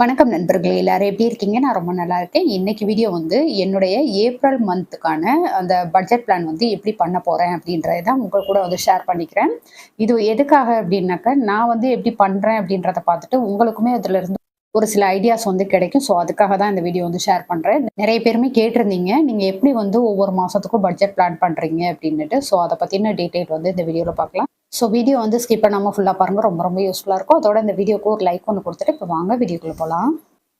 வணக்கம் நண்பர்களே, எல்லாரும் எப்படி இருக்கீங்க? நான் ரொம்ப நல்லா இருக்கேன். இன்னைக்கு வீடியோ வந்து என்னுடைய ஏப்ரல் மந்த்துக்கான அந்த பட்ஜெட் பிளான் வந்து எப்படி பண்ண போறேன் அப்படின்றத தான் உங்க கூட வந்து ஷேர் பண்ணிக்கிறேன். இது எதுக்காக அப்படின்னாக்க, நான் வந்து எப்படி பண்றேன் அப்படின்றத பார்த்துட்டு உங்களுக்குமே அதுல இருந்து ஒரு சில ஐடியாஸ் வந்து கிடைக்கும். ஸோ அதுக்காக தான் இந்த வீடியோ வந்து ஷேர் பண்றேன். நிறைய பேருமே கேட்டிருந்தீங்க, நீங்க எப்படி வந்து ஒவ்வொரு மாசத்துக்கும் பட்ஜெட் பிளான் பண்றீங்க அப்படின்னுட்டு. ஸோ அத பத்தின டீட்டெயில் வந்து இந்த வீடியோல பார்க்கலாம். ஸோ வீடியோ வந்து ஸ்கிப் பண்ணாம ஃபுல்லா பாருங்க. ரொம்ப ரொம்ப யூஸ்ஃபுல்லா இருக்கும். அதோட இந்த வீடியோக்கு ஒரு லைக் ஒண்ணு குடுத்துட்டு, இப்ப வாங்க வீடியோக்குள்ள போலாம்.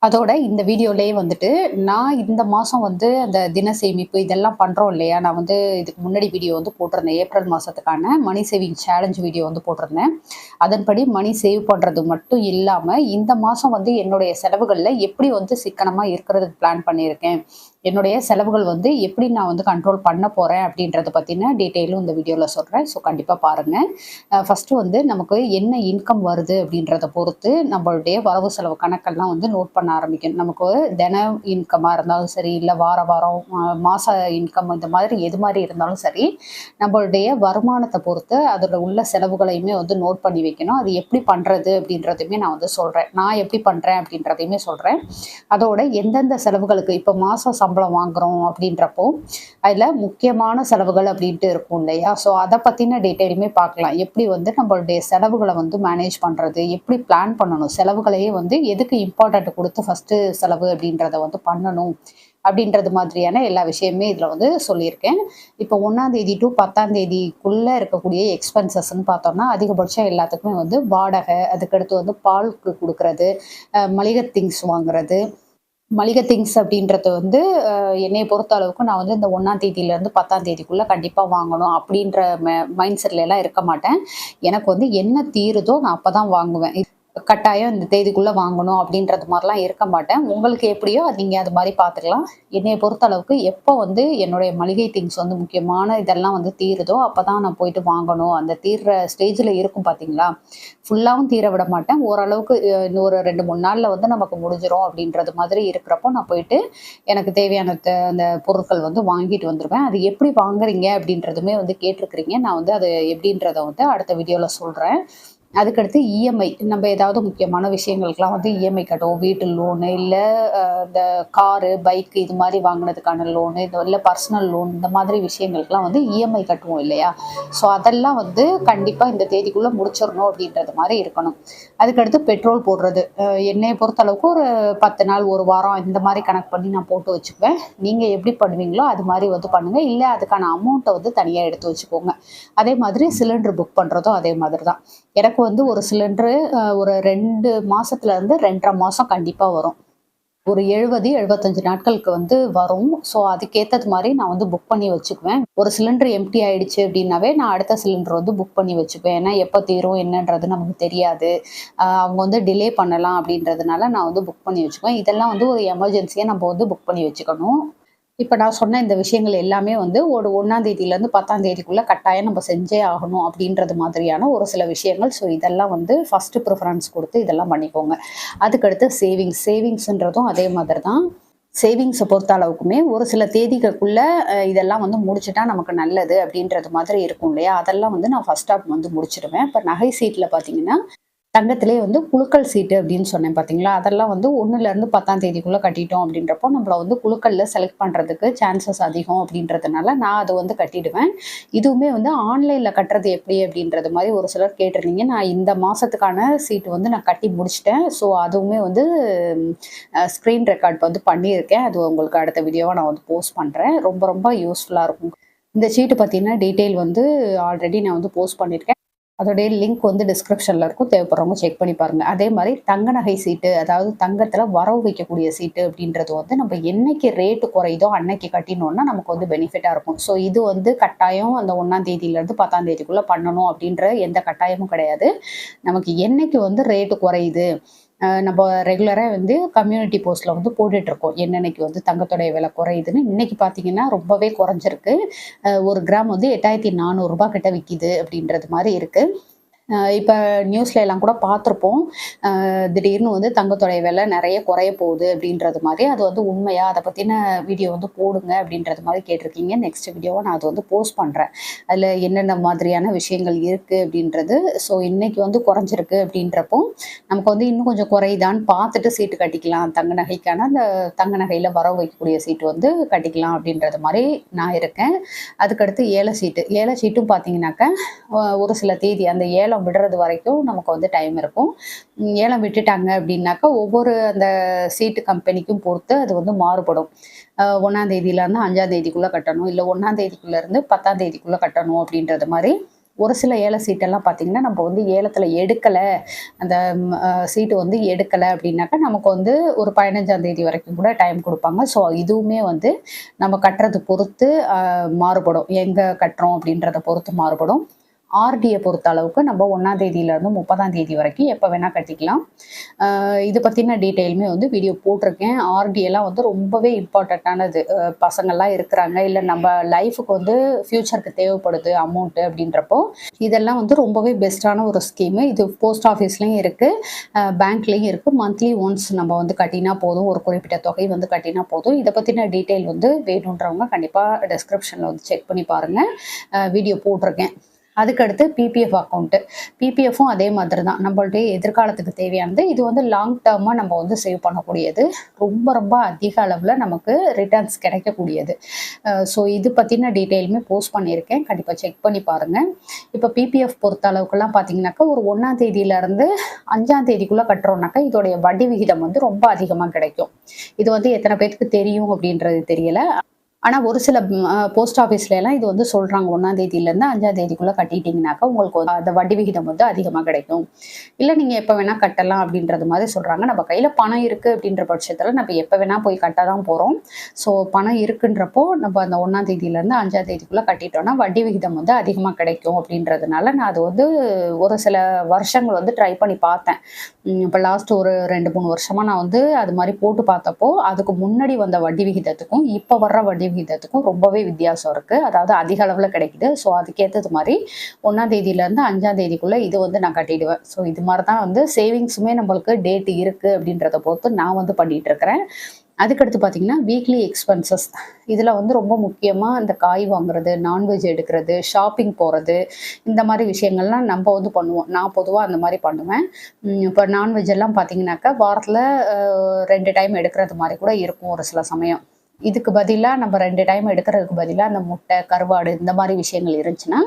அதோட இந்த வீடியோலயே வந்துட்டு, நான் இந்த மாசம் வந்து அந்த தின சேமிப்பு இதெல்லாம் பண்றோம் இல்லையா? நான் வந்து இதுக்கு முன்னாடி வீடியோ வந்து போட்டிருந்தேன். ஏப்ரல் மாசத்துக்கான மணி சேவிங் சேலஞ்ச் வீடியோ வந்து போட்டிருந்தேன். அதன்படி மணி சேவ் பண்றது மட்டும் இல்லாம, இந்த மாசம் வந்து என்னுடைய செலவுகள்ல எப்படி வந்து சிக்கனமா இருக்கிறதுக்கு பிளான் பண்ணியிருக்கேன். என்னுடைய செலவுகள் வந்து எப்படி நான் வந்து கண்ட்ரோல் பண்ண போறேன் அப்படின்றத பத்தின டீட்டெயிலும் இந்த வீடியோல சொல்றேன். ஸோ கண்டிப்பா பாருங்க. ஃபர்ஸ்ட்டு வந்து நமக்கு என்ன இன்கம் வருது அப்படின்றத பொறுத்து நம்மளுடைய வரவு செலவு கணக்கெல்லாம் வந்து நோட் பண்ண ஆரம்பிக்கணும். நமக்கு தின இன்கமா இருந்தாலும் சரி, இல்ல வார வாரம், மாச இன்கம் இந்த மாதிரி எது மாதிரி இருந்தாலும் சரி, நம்மளுடைய வருமானத்த பொறுத்து அதில உள்ள செலவுகளையுமே வந்து நோட் பண்ணி வைக்கணும். அது எப்படி பண்றது அப்படின்றதையுமே நான் வந்து சொல்றேன். நான் எப்படி பண்றேன் அப்படின்றதையுமே சொல்றேன். அதோட எந்தெந்த செலவுகளுக்கு இப்போ மாசம் சம்பளம் வாங்குறோம் அப்படின்றப்போ, அதில முக்கியமான செலவுகள் அப்படின்ட்டு இருக்கும் இல்லையா? ஸோ அத பத்தின டீட்டெயிலுமே பார்க்கலாம். எப்படி வந்து நம்மளுடைய செலவுகள வந்து மேனேஜ் பண்றது? எப்படி பிளான் பண்ணணும்? செலவுகளையே வந்து எதுக்கு இம்பார்ட்டன்ட் குடுத்து ஃபர்ஸ்ட்டு செலவு அப்படின்றத வந்து பண்ணணும். அப்படின்றது மாதிரியான எல்லா விஷயமுமே இதில வந்து சொல்லியிருக்கேன். இப்போ 1ஆம் தேதி டூ 10ஆம் தேதிக்குள்ள இருக்கக்கூடிய எக்ஸ்பென்சஸ்ன்னு பார்த்தோம்னா, அதிகபட்சம் எல்லாத்துக்குமே வந்து வாடகை, அதுக்கடுத்து வந்து பால்க்கு குடுக்குறது, மளிகை திங்ஸ் வாங்குறது. மளிகை திங்ஸ் அப்படின்றது வந்து என்னைய பொறுத்த அளவுக்கு நான் வந்து இந்த 1ஆம் தேதியிலேருந்து 10ஆம் தேதிக்குள்ள கண்டிப்பா வாங்கணும் அப்படின்ற மைண்ட் செட்லலாம் இருக்க மாட்டேன். எனக்கு வந்து என்ன தீருதோ நான் அப்பதான் வாங்குவேன். கட்டாயம் இந்த தேதிக்குள்ள வாங்கணும் அப்படின்றது மாரிலாம் இருக்க மாட்டேன். உங்களுக்கு எப்படியோ நீங்க அது மாரி பார்த்துக்கலாம். என்னைய பொறுத்த அளவுக்கு எப்போ வந்து என்னுடைய மளிகை திங்ஸ் வந்து முக்கியமான இதெல்லாம் வந்து தீருதோ, அப்பதான் நான் போயிட்டு வாங்கணும். அந்த தீர்ற ஸ்டேஜ்ல இருக்கும் பார்த்தீங்களா? ஃபுல்லாவும் தீர விட மாட்டேன். ஓரளவுக்கு இன்னும் ஒரு 2, 3 நாள்ல வந்து நமக்கு முடிஞ்சிரும் அப்படின்றது மாதிரி இருக்கிறப்போ, நான் போயிட்டு எனக்கு தேவையான அந்த பொருட்கள் வந்து வாங்கிட்டு வந்துருவேன். அது எப்படி வாங்குறீங்க அப்படின்றதுமே வந்து கேட்டிருக்கிறீங்க. நான் வந்து அது எப்படின்றத வந்து அடுத்த வீடியோல சொல்றேன். அதுக்கடுத்து இஎம்ஐ நம்ம ஏதாவது முக்கியமான விஷயங்களுக்கெல்லாம் வந்து இஎம்ஐ கட்டுவோம். வீட்டு லோனு, இல்ல இந்த காரு, பைக் இது மாரி வாங்குனதுக்கான லோனு, இல்ல பர்சனல் லோன் இந்த மாதிரி விஷயங்களுக்கெல்லாம் வந்து இஎம்ஐ கட்டுவோம் இல்லையா? ஸோ அதெல்லாம் வந்து கண்டிப்பா இந்த தேதிக்குள்ள முடிச்சிரணும் அப்படின்றது மாரி இருக்கணும். அதுக்கடுத்து பெட்ரோல் போடுறது. என்னைய பொறுத்த அளவுக்கு ஒரு 10 நாள், 1 வாரம் இந்த மாரி கணக்கு பண்ணி நான் போட்டு வச்சுக்குவேன். நீங்க எப்படி பண்ணுவீங்களோ அது மாரி வந்து பண்ணுங்க. இல்ல அதுக்கான அமௌண்ட்ட வந்து தனியா எடுத்து வச்சுக்கோங்க. அதே மாதிரி சிலிண்டர் புக் பண்றதும் அதே மாதிரி தான். எனக்கு வந்து ஒரு சிலிண்டரு ஒரு 2 மாசத்துல இருந்து 2 1/2 மாசம் கண்டிப்பா வரும். ஒரு 70, 75 நாட்களுக்கு வந்து வரும். ஸோ அதுக்கேத்தது மாரி நான் வந்து புக் பண்ணி வச்சுக்குவேன். ஒரு சிலிண்டர் எம்ப்டி ஆயிடுச்சு அப்டின்னாவே, நான் அடுத்த சிலிண்டர் வந்து புக் பண்ணி வச்சுக்குவேன். ஏன்னா எப்ப தீரும் என்னன்றது நமக்கு தெரியாது. அவங்க வந்து டிலே பண்ணலாம் அப்டின்றதுனால நான் வந்து புக் பண்ணி வச்சுக்குவேன். இதெல்லாம் வந்து ஒரு எமர்ஜென்சியா நம்ம வந்து புக் பண்ணி வச்சுக்கணும். இப்ப நான் சொன்ன இந்த விஷயங்கள் எல்லாமே வந்து ஒரு 1ஆம் தேதியிலேருந்து 10ஆம் தேதிக்குள்ள கட்டாயம் நம்ம செஞ்சே ஆகணும் அப்படின்றது மாதிரியான ஒரு சில விஷயங்கள். ஸோ இதெல்லாம் வந்து ஃபர்ஸ்ட்டு ப்ரிஃபரன்ஸ் குடுத்து இதெல்லாம் பண்ணிக்கோங்க. அதுக்கடுத்து சேவிங்ஸ்ன்றதும் அதே மாதிரி தான். சேவிங்ஸ பொறுத்த அளவுக்குமே ஒரு சில தேதிகளுக்குள்ள இதெல்லாம் வந்து முடிச்சுட்டா நமக்கு நல்லது அப்படின்றது மாதிரி இருக்கும் இல்லையா? அதெல்லாம் வந்து நான் ஃபர்ஸ்ட் ஹாஃப் வந்து முடிச்சுடுவேன். இப்ப நகை சீட்ல பார்த்தீங்கன்னா தங்கத்திலேயே வந்து குலுக்கல் சீட்டு அப்படின்னு சொன்னேன் பார்த்தீங்களா? அதெல்லாம் வந்து 1லேருந்து 10ஆம் தேதிக்குள்ள கட்டிட்டோம் அப்படின்றப்போ, நம்மள வந்து குலுக்கல்ல செலக்ட் பண்றதுக்கு சான்சஸ் அதிகம் அப்படின்றதுனால, நான் அத வந்து கட்டிடுவேன். இதுவுமே வந்து ஆன்லைன்ல கட்டுறது எப்படி அப்படின்றது மாரி ஒரு சிலர் கேட்டிருந்தீங்க. நான் இந்த மாசத்துக்கான சீட்டு வந்து நான் கட்டி முடிச்சுட்டேன். ஸோ அதுவுமே வந்து ஸ்க்ரீன் ரெக்கார்ட் வந்து பண்ணியிருக்கேன். அது உங்களுக்கு அடுத்த வீடியோவா நான் வந்து போஸ்ட் பண்றேன். ரொம்ப ரொம்ப யூஸ்ஃபுல்லா இருக்கும். இந்த சீட்டு பத்தின டீட்டெயில் வந்து ஆல்ரெடி நான் வந்து போஸ்ட் பண்ணியிருக்கேன். அதோடைய லிங்க் வந்து டிஸ்கிரிப்ஷன்ல இருக்கும். தேவைப்படுறவங்க செக் பண்ணி பாருங்க. அதே மாரி தங்க நகை சீட்டு, அதாவது தங்கத்துல வரவு வைக்கக்கூடிய சீட்டு அப்படின்றது வந்து நம்ம என்னைக்கு ரேட் குறையுதோ அன்னைக்கு கட்டினோம்னா நமக்கு வந்து பெனிஃபிட்டா இருக்கும். ஸோ இது வந்து கட்டாயம் அந்த 1ஆம் தேதியிலேருந்து 10ஆம் தேதிக்குள்ள பண்ணணும் அப்படின்ற எந்த கட்டாயமும் கிடையாது. நமக்கு என்னைக்கு வந்து ரேட் குறையுது, நம்ம ரெகுலரா வந்து கம்யூனிட்டி போஸ்ட்ல வந்து போட்டுட்ருக்கோம். என்னன்னைக்கு வந்து தங்கத்தோடைய விலை குறையுதுன்னு. இன்னைக்கு பார்த்தீங்கன்னா ரொம்பவே குறைஞ்சிருக்கு. 1 கிராம் வந்து ரூ. 8,400 கிட்ட விக்கிது அப்படின்றது மாரி இருக்கு. இப்போ நியூஸ்ல எல்லாம் கூட பார்த்துருப்போம். திடீர்னு வந்து தங்கத்தோடைய விலை நெறைய குறைய போகுது அப்படின்றது மாரி. அது வந்து உண்மையா? அத பத்தின வீடியோ வந்து போடுங்க அப்படின்றது மாரி கேட்டிருக்கீங்க. நெக்ஸ்ட் வீடியோவா நான் அது வந்து போஸ்ட் பண்றேன். அதில என்னென்ன மாதிரியான விஷயங்கள் இருக்கு அப்படின்றது. ஸோ இன்னைக்கு வந்து குறைஞ்சிருக்கு அப்படின்றப்போ, நமக்கு வந்து இன்னும் கொஞ்சம் குறையுதான்னு பார்த்துட்டு சீட்டு கட்டிக்கலாம். தங்க நகைக்கான அந்த தங்க நகையில வரவு வைக்கக்கூடிய சீட்டு வந்து கட்டிக்கலாம் அப்படின்றது மாரி நான் இருக்கேன். அதுக்கடுத்து ஏல சீட்டு. ஏல சீட்டும் பார்த்தீங்கன்னாக்க, ஒரு சில தேதி அந்த ஏலம் விடுறது வரைக்கும் நமக்கு வந்து டைம் இருக்கும். ஏலம் விட்டுட்டாங்க அப்படின்னாக்கா, ஒவ்வொரு அந்த சீட்டு கம்பெனிக்கும் பொறுத்து அது வந்து மாறுபடும். 1ஆம் தேதியிலேருந்து 5ஆம் தேதிக்குள்ள கட்டணும். இல்ல 1ஆம் தேதிக்குள்ளேருந்து 10ஆம் தேதிக்குள்ள கட்டணும் அப்படின்றது மாரி. ஒரு சில ஏல சீட்டெல்லாம் பார்த்தீங்கன்னா, நம்ம வந்து ஏலத்தில எடுக்கல, அந்த சீட்டு வந்து எடுக்கல அப்படின்னாக்கா, நமக்கு வந்து ஒரு 15ஆம் தேதி வரைக்கும் கூட டைம் குடுப்பாங்க. ஸோ இதுவுமே வந்து நம்ம கட்டுறது பொறுத்து மாறுபடும். எங்க கட்டுறோம் அப்படின்றத பொறுத்து மாறுபடும். ஆர்டிய பொறுத்த அளவுக்கு நம்ம 1ஆம் தேதியிலேருந்து 30ஆம் தேதி வரைக்கும் எப்போ வேணா கட்டிக்கலாம். இது பத்தின டீட்டெயிலுமே வந்து வீடியோ போட்டிருக்கேன். ஆர்டி எல்லாம் வந்து ரொம்பவே இம்பார்ட்டன்ட்டானது. பசங்கள்லாம் இருக்கிறாங்க, இல்ல நம்ம லைஃப்க்கு வந்து ஃபியூச்சருக்கு தேவைப்படுது அமௌண்ட்டு அப்படின்றப்போ, இதெல்லாம் வந்து ரொம்பவே பெஸ்ட்டான ஒரு ஸ்கீமு. இது போஸ்ட் ஆஃபீஸ்லயும் இருக்கு, பேங்க்லயும் இருக்கு. மந்த்லி ஒன்ஸ் நம்ம வந்து கட்டினா போதும். ஒரு குறிப்பிட்ட தொகை வந்து கட்டினா போதும். இத பத்தின டீட்டெயில் வந்து வேணுன்றவங்க கண்டிப்பா டிஸ்கிரிப்ஷன்ல வந்து செக் பண்ணி பாருங்க. வீடியோ போட்டிருக்கேன். அதுக்கடுத்து பிபிஎஃப் அக்கௌண்ட்டு. பிபிஎஃப்பும் அதே மாதிரி தான். நம்மளுடைய எதிர்காலத்துக்கு தேவையானது. இது வந்து லாங் டர்மா நம்ம வந்து சேவ் பண்ணக்கூடியது. ரொம்ப ரொம்ப அதிக அளவுல நமக்கு ரிட்டர்ன்ஸ் கிடைக்கக்கூடியது. ஸோ இது பத்தின டீட்டெயிலுமே போஸ்ட் பண்ணியிருக்கேன். கண்டிப்பா செக் பண்ணி பாருங்க. இப்ப பிபிஎஃப் பொறுத்த அளவுக்குலாம் பார்த்தீங்கன்னாக்கா, ஒரு 1ஆம் தேதியிலருந்து 5ஆம் தேதிக்குள்ள கட்டுறோம்னாக்கா, இதோடைய வட்டி விகிதம் வந்து ரொம்ப அதிகமா கிடைக்கும். இது வந்து எத்தன பேத்துக்கு தெரியும் அப்படின்றது தெரியல. ஆனா ஒரு சில போஸ்ட் ஆஃபீஸ்ல எல்லாம் இது வந்து சொல்றாங்க. 1ஆம் தேதியிலேருந்து 5ஆம் தேதிக்குள்ள கட்டிட்டீங்கன்னாக்கா, உங்களுக்கு அந்த வட்டி விகிதம் வந்து அதிகமா கிடைக்கும். இல்ல நீங்க எப்ப வேணா கட்டலாம் அப்படின்றது மாரி சொல்றாங்க. நம்ம கையில பணம் இருக்கு அப்படின்ற பட்சத்துல நம்ம எப்ப வேணா போய் கட்ட தான் போறோம். ஸோ பணம் இருக்குன்றப்போ நம்ம அந்த 1ஆம் தேதியிலேருந்து 5ஆம் தேதிக்குள்ள கட்டிட்டோம்னா, வட்டி விகிதம் வந்து அதிகமா கிடைக்கும் அப்படின்றதுனால, நான் அது வந்து ஒரு சில வருஷங்கள் வந்து ட்ரை பண்ணி பார்த்தேன். இப்ப லாஸ்ட் ஒரு 2, 3 வருஷமா நான் வந்து அது மாரி போட்டு பார்த்தப்போ, அதுக்கு முன்னாடி வந்த வட்டி விகிதத்துக்கும், இப்ப வர்ற வட்டி விகிதத்துக்கும் ரொம்பவே வித்தியாசம் இருக்கு. அதாவது அதிக அளவுல கிடைக்குது. ஸோ அதுக்கேத்தது மாரி 1ஆம் தேதியிலேருந்து 5ஆம் தேதிக்குள்ள இது வந்து நான் கட்டிடுவேன். ஸோ இது மாரி தான் வந்து சேவிங்ஸுமே நம்மளுக்கு டேட் இருக்கு அப்படின்றத பொறுத்து நான் வந்து பண்ணிட்டு இருக்கிறேன். அதுக்கடுத்து பார்த்தீங்கன்னா, வீக்லி எக்ஸ்பென்சஸ். இதில வந்து ரொம்ப முக்கியமா இந்த காய் வாங்குறது, நான்வெஜ் எடுக்கிறது, ஷாப்பிங் போறது, இந்த மாரி விஷயங்கள்லாம் நம்ப வந்து பண்ணுவோம். நான் பொதுவா அந்த மாரி பண்ணுவேன். இப்ப நான்வெஜ் எல்லாம் பார்த்தீங்கன்னாக்கா, வாரத்தில 2 டைம் எடுக்கிறது மாரி கூட இருக்கும் ஒரு சில சமயம். இதுக்கு பதிலா நம்ம 2 டைம் எடுக்கிறதுக்கு பதிலா, அந்த முட்டை, கருவாடு இந்த மாரி விஷயங்கள் இருந்துச்சுன்னா,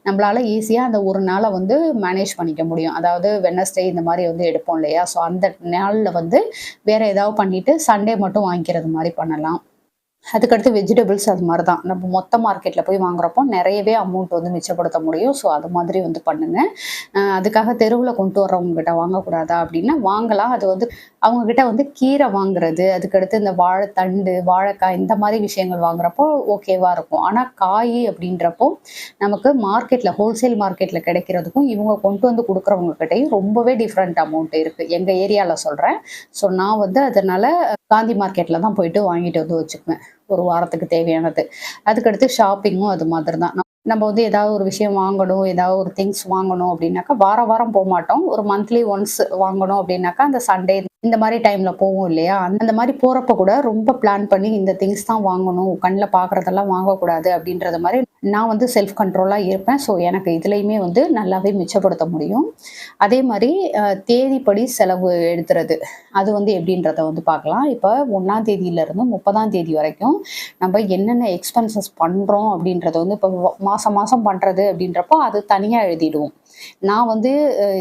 நம்மளால ஈஸியா அந்த ஒரு நாள வந்து மேனேஜ் பண்ணிக்க முடியும். அதாவது வெட்னஸ்டே இந்த மாரி வந்து எடுப்போம் இல்லையா? ஸோ அந்த நாள்ல வந்து வேற ஏதாவது பண்ணிட்டு, சண்டே மட்டும் வாங்கிக்கிறது மாரி பண்ணலாம். அதுக்கடுத்து வெஜிடபிள்ஸ் அது மாரி தான். நம்ம மொத்த மார்க்கெட்ல போய் வாங்குறப்போ நெறையவே அமௌண்ட் வந்து மிச்சப்படுத்த முடியும். ஸோ அது மாதிரி வந்து பண்ணுங்க. அதுக்காக தெருவுல கொண்டு வரவங்க கிட்ட வாங்கக்கூடாதா அப்படின்னா, வாங்கலாம். அது வந்து அவங்க கிட்ட வந்து கீரை வாங்குறது, அதுக்கடுத்து இந்த வாழைத்தண்டு, வாழைக்காய் இந்த மாரி விஷயங்கள் வாங்குறப்போ ஓகேவா இருக்கும். ஆனா காய் அப்படின்றப்போ, நமக்கு மார்க்கெட்ல ஹோல்சேல் மார்க்கெட்ல கிடைக்கிறதுக்கும், இவங்க கொண்டு வந்து குடுக்குறவங்க கிட்டயும் ரொம்பவே டிஃபரண்ட் அமௌண்ட் இருக்கு. எங்க ஏரியால சொல்றேன். ஸோ நான் வந்து அதனால காந்தி மார்க்கெட்ல தான் போயிட்டு வாங்கிட்டு வந்து வச்சுக்குவேன். ஒரு வாரத்துக்கு தேவையானது. அதுக்கடுத்து ஷாப்பிங்கும் அது மாதிரி தான். நம்ம வந்து ஏதாவது ஒரு விஷயம் வாங்கணும், ஏதாவது ஒரு திங்ஸ் வாங்கணும் அப்படின்னாக்கா, வாரம் வாரம் போமாட்டோம். ஒரு மந்த்லி ஒன்ஸ் வாங்கணும் அப்படின்னாக்கா, அந்த சண்டே இந்த மாரி டைம்ல போவோம் இல்லையா? அந்த மாரி போறப்ப கூட ரொம்ப பிளான் பண்ணி இந்த திங்ஸ் தான் வாங்கணும். கண்ல பார்க்குறதெல்லாம் வாங்கக்கூடாது அப்படின்றத மாரி நான் வந்து செல்ஃப் கண்ட்ரோலா இருப்பேன். ஸோ எனக்கு இதுலயுமே வந்து நல்லாவே மிச்சப்படுத்த முடியும். அதே மாரி தேதிப்படி செலவு எடுத்துறது. அது வந்து எப்படின்றத வந்து பார்க்கலாம். இப்ப 1ஆம் தேதியிலிருந்து 30ஆம் தேதி வரைக்கும் நம்ம என்னென்ன எக்ஸ்பென்சஸ் பண்றோம் அப்படின்றத வந்து இப்போ மாசம் மாசம் பண்றது அப்படின்றப்போ அது தனியா எழுதிடுவோம். நான் வந்து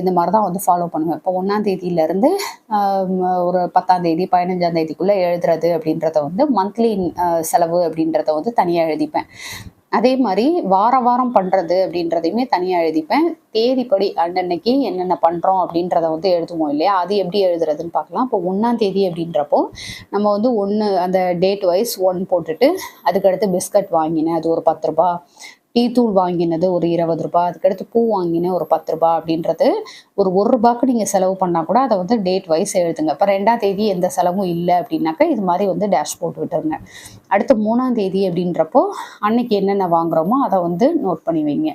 இந்த மாரி தான் வந்து ஃபாலோ பண்ணுவேன். இப்போ 1ஆம் தேதியிலிருந்து அ ஒரு 10ஆம் தேதி, 15ஆம் தேதிக்குள்ள எழுதுறது அப்படின்றத வந்து மந்த்லி செலவு அப்படின்றத வந்து தனியா எழுதிப்பேன். அதே மாரி வாரம் பண்றது அப்படின்றதையுமே தனியா எழுதிப்பேன். தேதிப்படி அன்னன்னைக்கு என்னென்ன பண்றோம் அப்படின்றத வந்து எழுதுவோம் இல்லையா? அது எப்படி எழுதுறதுன்னு பார்க்கலாம். இப்போ 1ஆம் தேதி அப்படின்றப்போ, நம்ம வந்து 1 அந்த டேட் வைஸ் 1 போட்டுட்டு, அதுக்கடுத்து பிஸ்கட் வாங்கினேன். அது ஒரு ரூ. 10. டீ தூள் வாங்கினது ஒரு ரூ. 20, அதுக்கடுத்து பூ வாங்கினேன் ஒரு ரூ. 10 அப்படின்றது ஒரு ரூபாய்க்கு நீங்கள் செலவு பண்ணால் கூட அதை வந்து டேட் வைஸ் எழுதுங்க. இப்போ 2ஆம் தேதி எந்த செலவும் இல்லை அப்படின்னாக்கா இது மாதிரி வந்து டேஷ் போட்டு விட்டுருங்க. அடுத்து 3ஆம் தேதி அப்படின்றப்போ அன்னைக்கு என்னென்ன வாங்குறோமோ அதை வந்து நோட் பண்ணி வைங்க.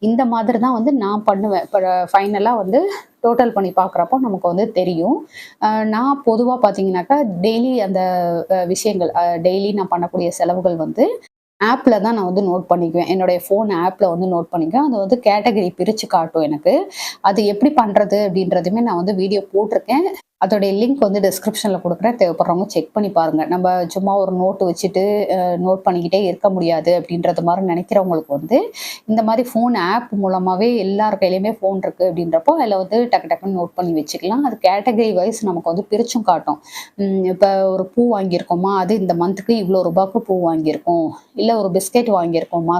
இந்த மாதிரி தான் வந்து நான் பண்ணுவேன். இப்போ ஃபைனலாக வந்து டோட்டல் பண்ணி பார்க்குறப்போ நமக்கு வந்து தெரியும். நான் பொதுவாக பார்த்தீங்கன்னாக்கா டெய்லி அந்த விஷயங்கள் டெய்லி நான் பண்ணக்கூடிய செலவுகள் வந்து ஆப்பில் தான் நான் வந்து நோட் பண்ணிக்குவேன். என்னுடைய ஃபோன் ஆப்பில் வந்து நோட் பண்ணிக்குவேன். அது வந்து கேட்டகரி பிரித்து காட்டும் எனக்கு. அது எப்படி பண்ணுறது அப்படின்றதுமே நான் வந்து வீடியோ போட்டிருக்கேன். அதோடைய லிங்க் வந்து டிஸ்கிரிப்ஷனில் கொடுக்குறேன். தேவைப்படுறவங்க செக் பண்ணி பாருங்கள். நம்ம சும்மா ஒரு நோட்டு வச்சுட்டு நோட் பண்ணிக்கிட்டே இருக்க முடியாது அப்படின்றது மாதிரி நினைக்கிறவங்களுக்கு வந்து இந்த மாதிரி ஃபோன் ஆப் மூலமாகவே எல்லார் கையிலையுமே ஃபோன் இருக்குது அப்படின்றப்போ அதில் வந்து டக்கு டக்குன்னு நோட் பண்ணி வச்சுக்கலாம். அது கேட்டகரி வைஸ் நமக்கு வந்து பிரிச்சும் காட்டும். இப்போ ஒரு பூ வாங்கியிருக்கோமா, அது இந்த மந்த்துக்கு இவ்வளோ ரூபாய்க்கு பூ வாங்கியிருக்கோம். இல்லை ஒரு பிஸ்கெட் வாங்கியிருக்கோமா,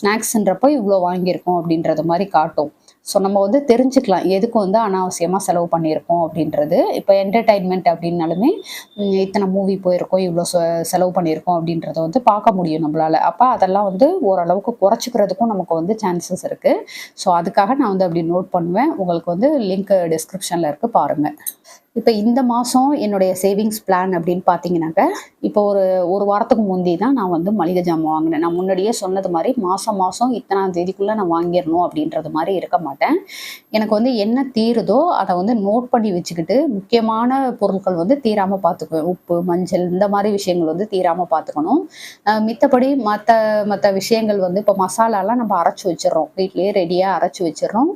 ஸ்நாக்ஸுன்றப்போ இவ்வளோ வாங்கியிருக்கோம் அப்படின்றது மாதிரி காட்டும். ஸோ நம்ம வந்து தெரிஞ்சுக்கலாம் எதுக்கு வந்து அனாவசியமாக செலவு பண்ணியிருக்கோம் அப்படின்றது. இப்போ என்டர்டைன்மெண்ட் அப்படின்னாலுமே இத்தனை மூவி போயிருக்கோம், இவ்வளோ செலவு பண்ணியிருக்கோம் அப்படின்றத வந்து பார்க்க முடியும் நம்மளால். அப்போ அதெல்லாம் வந்து ஓரளவுக்கு குறைச்சிக்கிறதுக்கும் நமக்கு வந்து சான்சஸ் இருக்குது. ஸோ அதுக்காக நான் வந்து அப்படி நோட் பண்ணுவேன். உங்களுக்கு வந்து லிங்க் டிஸ்கிரிப்ஷனில் இருக்குது, பாருங்கள். இப்போ இந்த மாதம் என்னுடைய சேவிங்ஸ் பிளான் அப்படின்னு பார்த்தீங்கன்னாக்க, இப்போ ஒரு வாரத்துக்கு முந்தி தான் நான் வந்து மளிகை ஜாமான் வாங்கினேன். நான் முன்னாடியே சொன்னது மாதிரி மாதம் இத்தனாம் தேதிக்குள்ளே நான் வாங்கிடணும் அப்படின்றது மாதிரி இருக்க மாட்டேன். எனக்கு வந்து என்ன தீருதோ அதை வந்து நோட் பண்ணி வச்சுக்கிட்டு முக்கியமான பொருட்கள் வந்து தீராமல் பார்த்துக்குவேன். உப்பு, மஞ்சள் இந்த மாதிரி விஷயங்கள் வந்து தீராமல் பார்த்துக்கணும். மித்தபடி மற்ற விஷயங்கள் வந்து இப்போ மசாலாலாம் நம்ம அரைச்சி வச்சிடறோம், வீட்டிலேயே ரெடியாக அரைச்சி வச்சிடறோம்.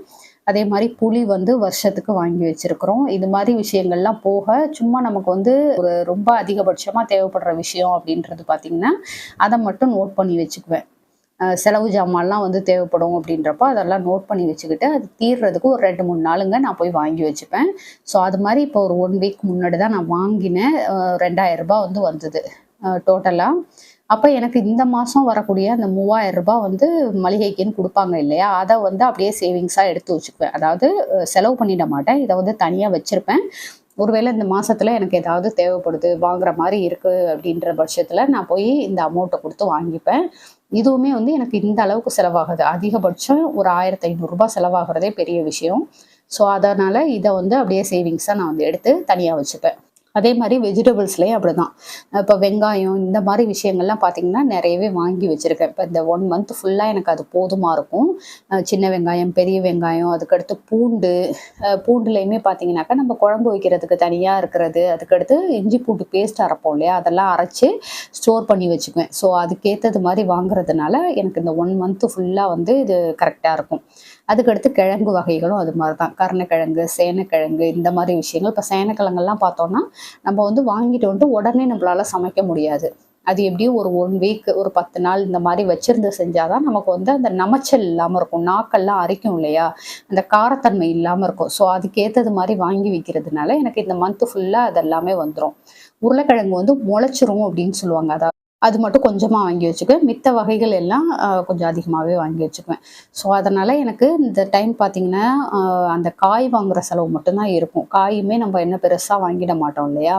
அதே மாதிரி புளி வந்து வருஷத்துக்கு வாங்கி வச்சிருக்கிறோம். இது மாதிரி விஷயங்கள்லாம் போக சும்மா நமக்கு வந்து ஒரு ரொம்ப அதிகபட்சமாக தேவைப்படுற விஷயம் அப்படின்றது பார்த்திங்கன்னா அதை மட்டும் நோட் பண்ணி வச்சுக்குவேன். செலவு ஜாமான்லாம் வந்து தேவைப்படும் அப்படின்றப்போ அதெல்லாம் நோட் பண்ணி வச்சுக்கிட்டு அது தீர்றதுக்கு ஒரு 2-3 நாளுங்க நான் போய் வாங்கி வச்சுப்பேன். ஸோ அது மாதிரி இப்போ ஒரு 1 வீக் முன்னாடி தான் நான் வாங்கினேன். ரூ. 2000 வந்து வந்தது டோட்டலாக. அப்போ எனக்கு இந்த மாதம் வரக்கூடிய அந்த ரூ. 3000 வந்து மளிகைக்குன்னு கொடுப்பாங்க இல்லையா, அதை வந்து அப்படியே சேவிங்ஸாக எடுத்து வச்சுக்குவேன். அதாவது செலவு பண்ணிட மாட்டேன், இதை வந்து தனியாக வச்சுருப்பேன். ஒருவேளை இந்த மாதத்தில் எனக்கு ஏதாவது தேவைப்படுது, வாங்குற மாதிரி இருக்குது அப்படின்ற பட்சத்தில் நான் போய் இந்த அமௌண்ட்டை கொடுத்து வாங்கிப்பேன். இதுவுமே வந்து எனக்கு இந்த அளவுக்கு செலவாகுது. அதிகபட்சம் ஒரு ரூ. 1500 செலவாகிறதே பெரிய விஷயம். ஸோ அதனால் இதை வந்து அப்படியே சேவிங்ஸாக நான் வந்து எடுத்து தனியாக வச்சுப்பேன். அதே மாதிரி வெஜிடபிள்ஸ்லேயும் அப்படி தான். இப்போ வெங்காயம் இந்த மாதிரி விஷயங்கள்லாம் பார்த்திங்கன்னா நிறையவே வாங்கி வச்சுருக்கேன். இப்போ இந்த 1 மந்த் ஃபுல்லாக எனக்கு அது போதுமாக இருக்கும். சின்ன வெங்காயம், பெரிய வெங்காயம், அதுக்கடுத்து பூண்டுலேயுமே பார்த்திங்கனாக்கா நம்ம குழம்பு வைக்கிறதுக்கு தனியாக இருக்கிறது, அதுக்கடுத்து இஞ்சி பூண்டு பேஸ்ட் அரைப்போம் இல்லையா, அதெல்லாம் அரைச்சி ஸ்டோர் பண்ணி வச்சுக்குவேன். ஸோ அதுக்கேற்றது மாதிரி வாங்குறதுனால எனக்கு இந்த 1 மந்த்து ஃபுல்லாக வந்து இது கரெக்டாக இருக்கும். அதுக்கடுத்து கிழங்கு வகைகளும் அது மாதிரி தான். கருணக்கிழங்கு, சேனக்கிழங்கு இந்த மாதிரி விஷயங்கள். இப்போ சேனக்கிழங்கெல்லாம் பார்த்தோன்னா நம்ம வந்து வாங்கிட்டு வந்துட்டு உடனே நம்மளால சமைக்க முடியாது. அது எப்படியும் ஒரு 1 வீக், ஒரு 10 நாள் இந்த மாதிரி வச்சிருந்து செஞ்சாதான் நமக்கு வந்து அந்த நமைச்சல் இல்லாமல் இருக்கும். நாக்கெல்லாம் அரிக்கும் இல்லையா, அந்த காரத்தன்மை இல்லாமல் இருக்கும். ஸோ அதுக்கேற்றது மாதிரி வாங்கி வைக்கிறதுனால எனக்கு இந்த மந்த்து ஃபுல்லாக அது எல்லாமே வந்துடும். உருளைக்கிழங்கு வந்து முளைச்சிரும் அப்படின்னு சொல்லுவாங்க. அதாவது அது மட்டும் கொஞ்சமாக வாங்கி வச்சுக்குவேன். மித்த வகைகள் எல்லாம் கொஞ்சம் அதிகமாகவே வாங்கி வச்சுக்குவேன். ஸோ அதனால் எனக்கு இந்த டைம் பார்த்திங்கன்னா அந்த காய் வாங்குகிற செலவு மட்டும்தான் இருக்கும். காயுமே நம்ம என்ன பெருசாக வாங்கிட மாட்டோம் இல்லையா.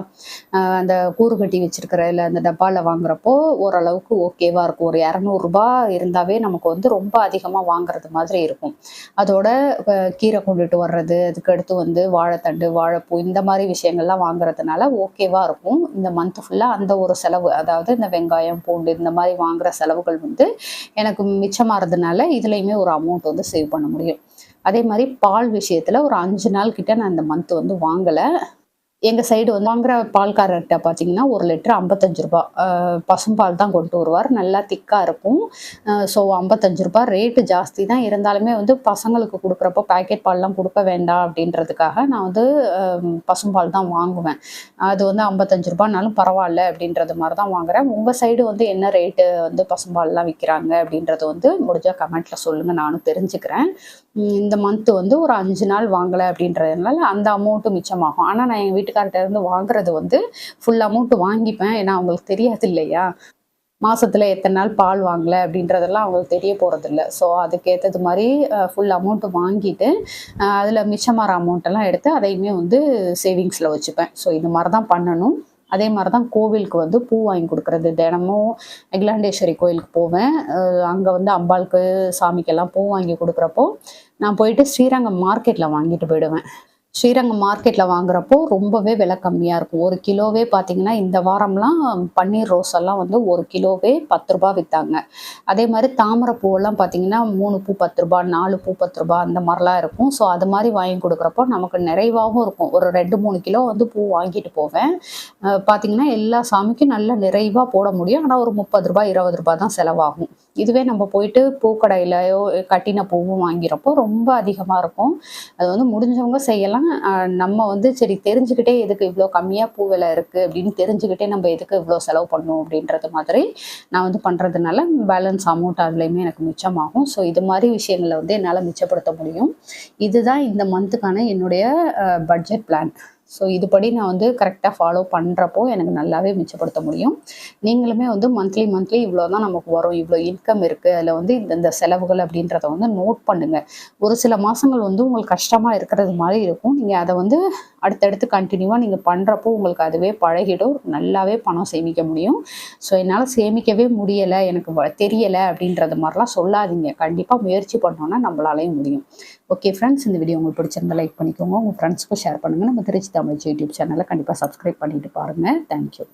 அந்த கூறு கட்டி வச்சுருக்கிற இல்லை அந்த டப்பாவில் வாங்குறப்போ ஓரளவுக்கு ஓகேவாக இருக்கும். ஒரு ரூ. 200 இருந்தாவே நமக்கு வந்து ரொம்ப அதிகமாக வாங்குறது மாதிரி இருக்கும். அதோட கீரை கொண்டுட்டு வர்றது, அதுக்கடுத்து வந்து வாழைத்தண்டு, வாழைப்பூ இந்த மாதிரி விஷயங்கள்லாம் வாங்குறதுனால ஓகேவாக இருக்கும். இந்த மந்த் ஃபுல்லாக அந்த ஒரு செலவு, அதாவது இந்த வெங்காயம், பூண்டு இந்த மாதிரி வாங்குற செலவுகள் வந்து எனக்கு மிச்சமாகிறதுனால இதுலேயுமே ஒரு அமௌண்ட் வந்து சேவ் பண்ண முடியும். அதே மாதிரி பால் விஷயத்தில் ஒரு 5 நாள் கிட்ட நான் இந்த மந்த் வந்து வாங்கலை. எங்கள் சைடு வந்து வாங்குற பால்காரர்கிட்ட பார்த்தீங்கன்னா 1 லிட்டர் ரூ. 55. பசும்பால் தான் கொண்டு வருவார், நல்லா திக்காக இருக்கும். ஸோ ரூ. 55 ரேட்டு ஜாஸ்தி தான். இருந்தாலுமே வந்து பசங்களுக்கு கொடுக்குறப்போ பேக்கெட் பால்லாம் கொடுக்க வேண்டாம் அப்படின்றதுக்காக நான் வந்து பசும்பால் தான் வாங்குவேன். அது வந்து ரூ. 55னாலும் பரவாயில்ல அப்படின்றது மாதிரி தான் வாங்குறேன். உங்கள் சைடு வந்து என்ன ரேட்டு வந்து பசும்பால்லாம் விற்கிறாங்க அப்படின்றது வந்து முடிஞ்சால் கமெண்ட்டில் சொல்லுங்கள், நானும் தெரிஞ்சுக்கிறேன். இந்த மந்த்து வந்து ஒரு 5 நாள் வாங்கலை அப்படின்றதுனால அந்த அமௌண்ட்டு மிச்சமாகும். ஆனால் நான் எங்கள் வீட்டுக்கார்ட்ட இருந்து வாங்குறது வந்து ஃபுல் அமௌண்ட் வாங்கிப்பேன். ஏன்னா அவங்களுக்கு தெரியாது இல்லையா, மாதத்தில் எத்தனை நாள் பால் வாங்கலை அப்படின்றதெல்லாம் அவங்களுக்கு தெரிய போகிறதில்ல. ஸோ அதுக்கேற்றது மாதிரி ஃபுல் அமௌண்ட்டு வாங்கிட்டு அதில் மிச்சமாகிற அமௌண்ட்டெல்லாம் எடுத்து அதையுமே வந்து சேவிங்ஸில் வச்சுப்பேன். ஸோ இது மாதிரி தான் பண்ணணும். அதே மாதிரி தான் கோவிலுக்கு வந்து பூ வாங்கி கொடுக்குறது. தினமும் அகிலாண்டேஸ்வரி கோயிலுக்கு போவேன். அங்கே வந்து அம்பாளுக்கு சாமிக்கெல்லாம் பூ வாங்கி கொடுக்குறப்போ நான் போயிட்டு ஸ்ரீரங்கம் மார்க்கெட்டில் வாங்கிட்டு போயிடுவேன். ஸ்ரீரங்கம் மார்க்கெட்டில் வாங்குறப்போ ரொம்பவே விலை கம்மியாக இருக்கும். ஒரு கிலோவே பார்த்தீங்கன்னா இந்த வாரம்லாம் பன்னீர் ரோஸ் எல்லாம் வந்து ஒரு கிலோவே ரூ. 10 விற்றாங்க. அதே மாதிரி தாமரை பூவெல்லாம் பார்த்தீங்கன்னா 3 பூ ரூ. 10, 4 பூ ரூ. 10 அந்த மாதிரிலாம் இருக்கும். ஸோ அது மாதிரி வாங்கி கொடுக்குறப்போ நமக்கு நிறைவாகவும் இருக்கும். ஒரு 2-3 கிலோ வந்து பூ வாங்கிட்டு போவேன். பார்த்தீங்கன்னா எல்லா சாமிக்கும் நல்ல நிறைவாக போட முடியும். ஆனால் ஒரு ரூ. 30, ரூ. 20 தான் செலவாகும். இதுவே நம்ம போயிட்டு பூக்கடையிலையோ கட்டின பூவும் வாங்கிறப்போ ரொம்ப அதிகமாக இருக்கும். அது வந்து முடிஞ்சவங்க செய்யலாம். நம்ம வந்து சரி தெரிஞ்சுக்கிட்டே எதுக்கு இவ்வளோ கம்மியாக பூ விலை இருக்குது அப்படின்னு தெரிஞ்சுக்கிட்டே நம்ம எதுக்கு இவ்வளோ செலவு பண்ணணும் அப்படின்றது மாதிரி நான் வந்து பண்ணுறதுனால பேலன்ஸ் அமௌண்ட் அதுலேயுமே எனக்கு மிச்சமாகும். ஸோ இது மாதிரி விஷயங்களை வந்து என்னால் மிச்சப்படுத்த முடியும். இதுதான் இந்த மந்த்துக்கான என்னுடைய பட்ஜெட் பிளான். ஸோ இதுபடி நான் வந்து கரெக்டாக ஃபாலோ பண்ணுறப்போ எனக்கு நல்லாவே மிச்சப்படுத்த முடியும். நீங்களுமே வந்து மந்த்லி இவ்வளோ தான் நமக்கு வரும், இவ்வளோ இன்கம் இருக்குது, அதில் வந்து இந்த செலவுகள் அப்படின்றத வந்து நோட் பண்ணுங்கள். ஒரு சில மாதங்கள் வந்து உங்களுக்கு கஷ்டமாக இருக்கிறது மாதிரி இருக்கும். நீங்கள் அதை வந்து அடுத்தடுத்து கண்டினியூவாக நீங்கள் பண்ணுறப்போ உங்களுக்கு அதுவே பழகிடும். நல்லாவே பணம் சேமிக்க முடியும். ஸோ என்னால் சேமிக்கவே முடியலை, எனக்கு தெரியலை அப்படின்றது மாதிரிலாம் சொல்லாதீங்க. கண்டிப்பாக முயற்சி பண்ணோன்னா நம்மளாலையும் முடியும். ஓகே ஃப்ரெண்ட்ஸ், இந்த வீடியோ உங்களுக்கு பிடிச்சிருந்தா லைக் பண்ணிக்கோங்க. உங்கள் ஃப்ரெண்ட்ஸ்க்கும் ஷேர் பண்ணுங்கள். நம்ம திருச்சி தமிழ் யூடியூப் சேனலை கண்டிப்பாக சப்ஸ்கிரைப் பண்ணிட்டு பாருங்கள். தேங்க்யூ.